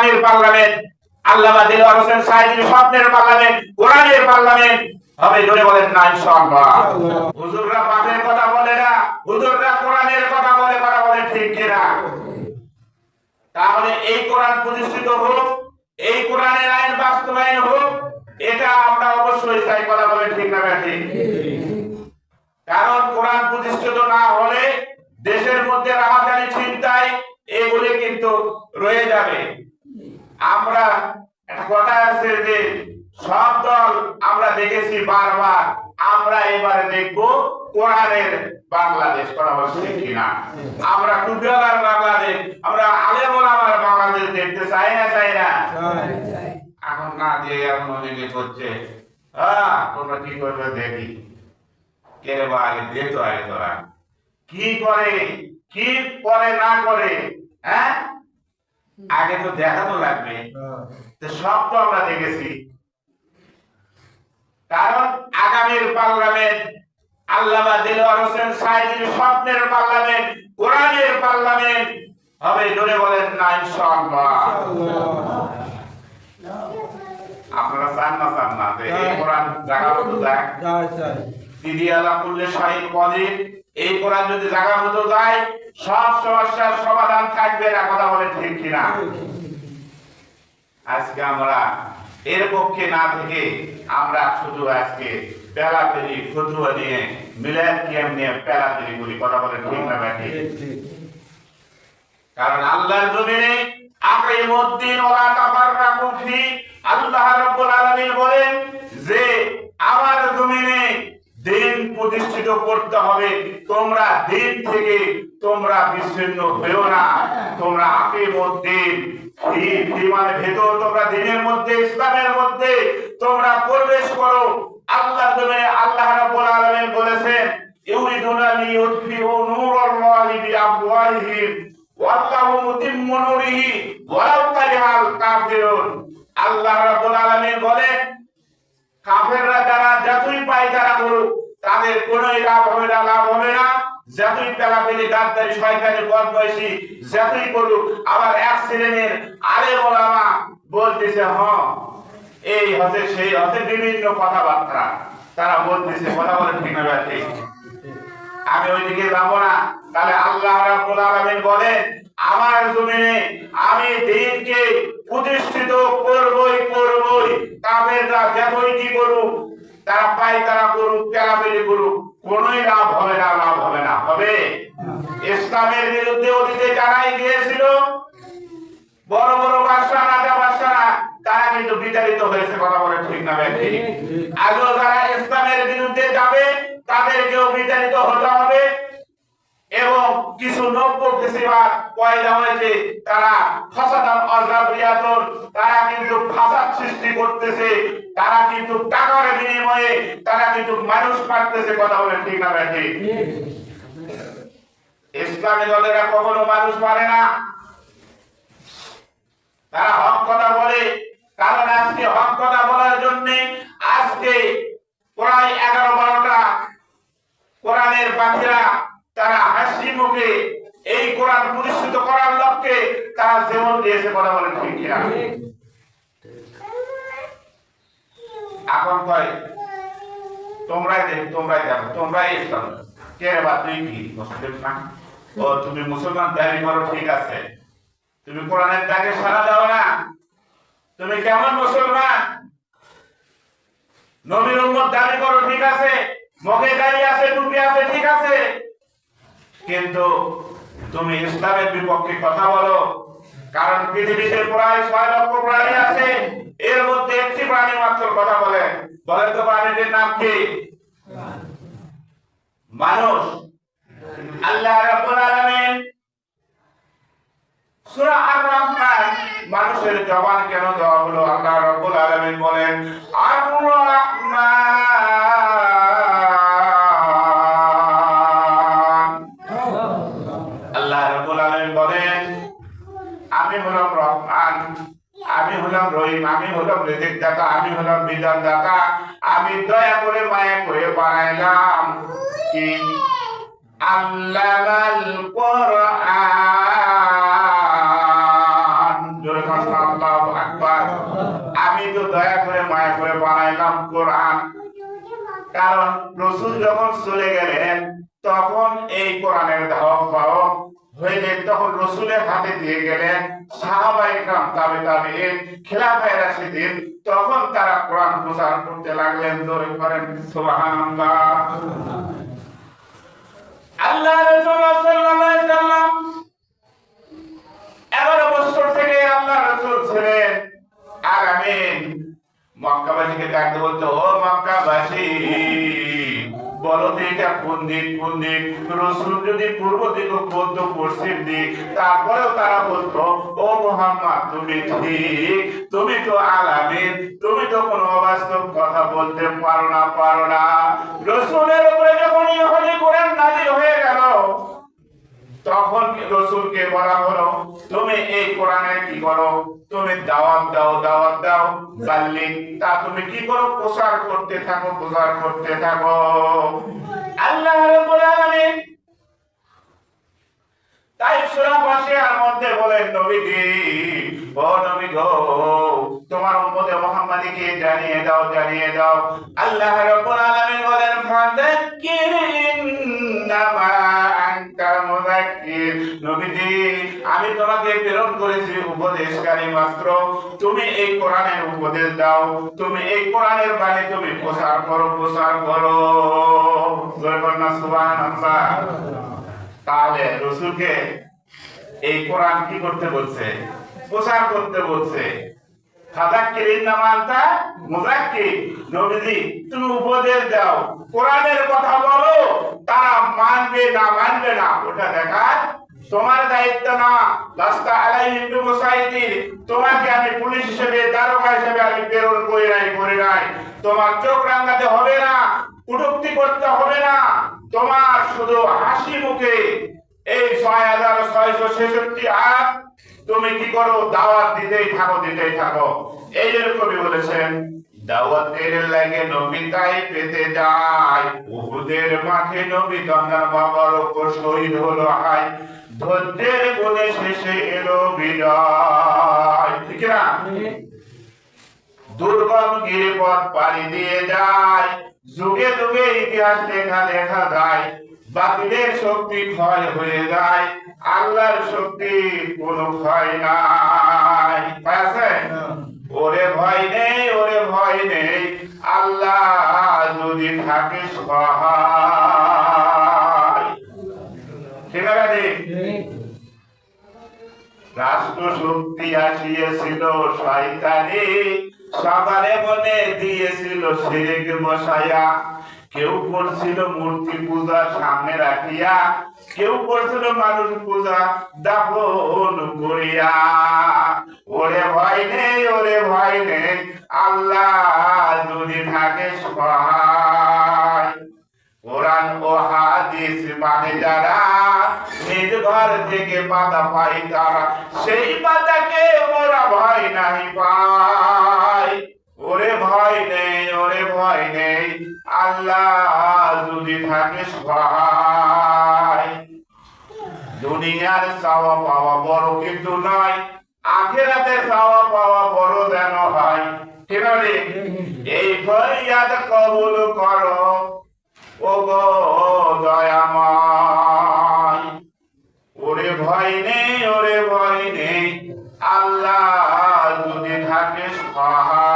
আগামীর পার্লামেন্ট আল্লামা দিলওয়ার হোসেন সাঈদীর স্বপ্নের পার্লামেন্ট, কোরআনের পার্লামেন্ট হবে। জোরে বলেন না ইনশাআল্লাহ। হুজুররা পাপের কথা বলে না, হুজুররা কোরআনের কথা বলে, কথা বলে ঠিক কিনা? তাহলে এই কোরআন প্রতিষ্ঠিত হোক, এই কোরআনের আইন বাস্তবায়ন হোক, এটা আমরা অবশ্যই চাই। কথা বলে ঠিক না ঠিক? কারণ কোরআন প্রতিষ্ঠিত না হলে দেশের মধ্যে রাহাজানি, ছিনতাই এগুলি কিন্তু রয়ে যাবে। আমরা একটা কথা আছে যে সব দল আমরা দেখেছি বারবার, আমরা এবারে দেখব কোরআনের বাংলাদেশ। কথা বলছি কিনা? আমরা টুপিওয়ালার বাংলাদেশ, আমরা আলেম ওলামার বাংলাদেশ দেখতে চাই না, চাই না? এখন না দিয়ে এখন অনেকে করছে তোমরা কি করবে দেখি। কে রে আগে দে তো, আগে তোরা কি করে, কি করে না করে, হ্যাঁ আগে তো দেখা তো লাগবে। তো সব তো আমরা দেখেছি। কারণ আগামীর পার্লামেন্ট আল্লামা দিলওয়ার হোসেন সাঈদীর স্বপ্নের পার্লামেন্ট, কোরআনের পার্লামেন্ট হবে। জোরে বলেন না ইনশাআল্লাহ। আপনারা চান না, চান না এই কোরআন জায়গা মতো যায়? দিদি আল্লাহ করলে শহীদ পদে এই কোরআন যদি জায়গা মতো যায়, সব সমস্যার সমাধান থাকবে না। কথা বলে ঠিক কিনা? আজকে আমরা এর পক্ষে না থেকে আমরা শুধু আজকে পেলাপেলি ফতুয়া নিয়ে, মিলাদ কিয়াম নিয়ে পেলাপেলি করি। কথা বলে ঠিক না ঠিক? কারণ আল্লাহর জমিনে আকিমুদ্দিন ওয়া তাফাররাকু ফি, আল্লাহ রাব্বুল আলামিন বলেন যে আমার জমিনে দিন প্রতিষ্ঠিত করতে হবে। তোমরা দিন থেকে তোমরা বিচ্ছিন্ন হয়েও না। তোমরা আকিমুদ্দিন মানে ভেতর, তোমরা দিনের মধ্যে, ইসলামের মধ্যে তোমরা প্রবেশ করো। আল্লাহ জমিনে আল্লাহ রাব্বুল আলামিন বলেছেন ইউরিদুনা লিইউতফিউ নূরাল্লাহি বিআফওয়াহিহিম ওয়াল্লাহু মুতিম্মু নূরিহি ওয়ালাউ কারিহাল কাফিরুন। আল্লাহ রাব্বুল আলামিন বলেন কাফেররা যারা যতই পায়তারা করুক তাদের কোনোই লাভ হবে না, লাভ হবে না। যতই পেলাপেলি, গাদ্দারি, শয়তানি, বদমাইশি যতই করুক। আবার এক শ্রেণীর আলেম ওলামা বলতেছে এই হচ্ছে সেই হচ্ছে, বিভিন্ন কথাবার্তা তারা বলতেছে। কথা বলে ঠিক না ঠিক? আমি ওইদিকে যাবো না। তাহলে আল্লাহ রাব্বুল আলামিন বলেন আমার জমিনে আমি দিনকে প্রতিষ্ঠিত করবই করবই। কাফেররা যতই কি করুক, তারা পায়তারা করুক, পেলাপেলি করুক, কোনোই লাভ হবে না, লাভ হবে না। হবে ইসলামের বিরুদ্ধে অতীতে যারাই গিয়েছিল, বড় বড় বাদশা, রাজা বাদশারা, তারা কিন্তু বিতাড়িত হয়েছে। কথা বলে ঠিক না ঠিক? আজও যারা ইসলামের বিরুদ্ধে যাবে তাদেরকেও বিতাড়িত হতে হবে। এবং কিছু নব্য ফেসিবাদ পয়দা হয়েছে, তারা ফাসাদান আযাবিয়াতুন, তারা কিন্তু ফাসাদ সৃষ্টি করতেছে। তারা কিন্তু টাকার বিনিময়ে তারা কিন্তু মানুষ মারতেছে। কথা বলে ঠিক না ঠিক? ইসলামী দলেরা কখনো মানুষ মারে না, তারা হক কথা বলে। কারণ আজকে হক কথা বলার জন্য আজকে প্রায় 11-12টা কোরআনের বাতিরা তারা হাসি মুখে এই কোরআন প্রতিষ্ঠিত করার লক্ষ্যে তারা জীবন দিয়েছে। কথা বলে ঠিক কিনা? এখন কয় তোমরাই দেখ, তোমরাই দেখো, তোমরাই ইসলাম। কে রে বা তুই কি মুসলিম না? ও তুমি মুসলমান দাবি করো, ঠিক আছে, তুমি কোরআনের ডাকে সাড়া দাও না, তুমি কেমন মুসলমান? নবীর উম্মত দাবি করো, ঠিক আছে, মুখে দাড়ি আছে, টুপি আছে, ঠিক আছে, কিন্তু তুমি ইসলামের বিপক্ষে কথা বলো। কারণ পৃথিবীতে প্রায় 6 লক্ষ প্রাণী আছে, এর মধ্যে একটি প্রাণী মাত্র কথা বলে। বলেন তো প্রাণীটির নাম কি? মানুষ। আল্লাহ রাব্বুল আলামিন সূরা আর-রহমান, মানুষের জবান কেন দেওয়া হলো? আল্লাহ রাব্বুল আলামিন বলেন আর-রহমান। আল্লাহ রাব্বুল আলামিন বলেন আমি হলাম রহমান, আমি হলাম রহিম, আমি হলাম রিজিক দাতা, আমি হলাম বিধান দাতা। আমি দয়া করে মায়া করে বানাইলাম কি? আল্লামাল কোরআন। জোরে কথা বলুন আল্লাহু আকবার। আমি তো দয়া করে মায়া করে বানাইলাম কোরআন, কারণ রাসূল যখন চলে গেলেন তখন এই কোরআনের ধাওয়া পাওয়া হইলে তখন রাসূলের হাতে দিয়ে গেলেন সাহাবায়ে کرام তাবেঈন খেলাফায়ে রাশিদিন, তখন তারা কোরআন প্রচার করতে লাগলেন। জোরে করেন সুবহানাল্লাহ। আল্লাহ রাসূল সাল্লাল্লাহু আলাইহি সাল্লাম 11 বছর থেকে আল্লাহ রাসূল ছিলেন। আর আমিন মক্কাবাসীকে ডাকতে বলতো, ও মক্কাবাসী বলো তো এটা কোন দিক কোন দিক? রাসূল যদি পূর্ব দিক বলতো পশ্চিম দিক, তারপরেও তারা বলতো, ও মুহাম্মদ তুমি ঠিক, তুমি তো আলামিন, তুমি তো কোনো অবাস্তব কথা বলতে পারো না। রাসূলের উপরে যখন ইহুদি কোরআন নাযিল হয়ে গেল তখন রাসূলকে বলা হলো, তুমি এই কোরআনের কি করো? তুমি দাওয়াত দাও বাল্লিক, তা তুমি কি করো? প্রচার করতে থাকো। আল্লাহ রাব্বুল আলামিন তাই সূরা বাশিয়ার মধ্যে বলেন, নবীজি ও নবী গো, তোমার উম্মতে মুহাম্মাদীকে জানিয়ে দাও। আল্লাহ রাব্বুল আলামিন বলেন, ফাযাক্কির ইন্নামা আনতা মুযাক্কির। নবীজি আমি তোমাকে প্রেরণ করেছি উপদেশকারী মাত্র, তুমি এই কোরআনের উপদেশ দাও, তুমি এই কোরআনের বাণী তুমি প্রচার করো। জয় বলনা সুবহানাল্লাহ। তাহলে রাসূলকে এই কোরআন কি করতে বলছে? প্রচার করতে বলছে। ফাযাক্কির ইন্নামা আনতা মুযাক্কির, নবীজি তুমি উপদেশ দাও, কোরআনের কথা বলো, তারা মানবে না ওটা দেখার তোমার দায়িত্ব না। লাস্তা আলাইহিম বিমুসাইতির, তোমাকে আমি পুলিশ হিসেবে দারোগা হিসেবে আমি প্রেরণ করি নাই। তোমার চোখ রাঙাতে হবে না, কটূক্তি করতে হবে না, তোমার শুধু হাসি মুখে এই ৬৬৬৬ আয়াত তুমি কি করো? দাওয়াত দিতেই থাকো। এই যে কবি বলেছেন, দাওয়াতের লাগে নবী তাই পেতে যায়, উহুদের মাঠে নবী গঙ্গা বাবার উপর শহীদ হলো হায়, ধৈর্যের গুণে শেষে এলো বিজয়। ঠিক না? দুর্গম গিরিপথ পাড়ি দিয়ে যায়, যুগে ইতিহাস লেখা যায়, বাতিলের শক্তি ক্ষয় হয়ে যায়, আল্লাহর শক্তি কোনো ক্ষয় নাই। আছে? ওরে ভয় নেই, আল্লাহ যদি থাকে সহায়। ঠিক আছে? রাষ্ট্র শক্তি আসিয়েছিল শয়তানি, সবারে মনে দিয়েছিল শিরক বসায়া, কেউ করছিল মূর্তি পূজা সামনে রাখিয়া, কেউ করছিল মানুষ পূজা দাফন করিয়া। ওরে ভয় নেই, আল্লাহ যদি থাকে সহায়। কোরআন ও হাদিস মানে যারা, নিজ ঘর থেকে পাতা পাই তারা, সেই পাতাকে ওরা ভয় নাই পায়। ওরে ভয় নেই, আল্লাহ যদি থাকে সহায়। দুনিয়ার চাওয়া পাওয়া বড় কিন্তু নয়, আখিরাতের চাওয়া পাওয়া বড় যেন হয়। ঠিক আছে? এই ফরিয়াদ কবুল করো ও গো দয়াময়। ওরে ভয় নেই, আল্লাহ যদি থাকে সহায়।